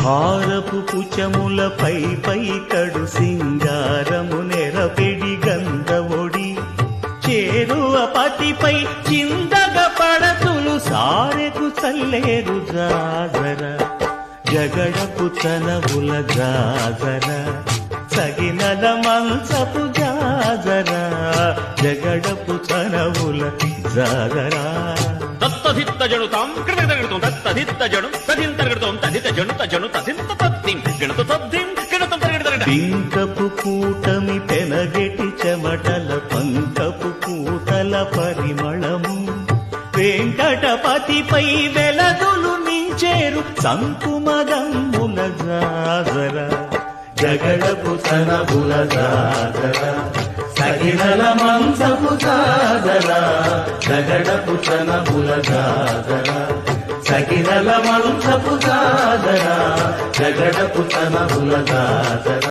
హారపు కుచములపై పై కడు సింగారము నెరపెడి గంధవొడి చేరువ పతిపై చిందగ పడతులు సారెకు చల్లేరు జాజర జగడపు తనవుల జాజర సగినల మంచపు జాజర జగడపు తనవుల జాజర తత్తధిత్త జడుతాం కృతగడుతాం తత్తధిత్త జడు తదింతగడుతాం తదిత జడు తజడు తదింత తద్దిం గణత తద్దిం గణతం తరగడదరడ పింకపు కూటమి పెనగెటి చెమటల పంకపు కూటల పరిమళము వెంకటపతిపై వెలదులు నించేరు సంకుమదమ్ముల జాజర జగడపు తనవుల జాజర సగినల మంచపు జాజర జగడపు తనవుల జాజర సగినల మంచపు జాజర జగడపు తనవుల జాజర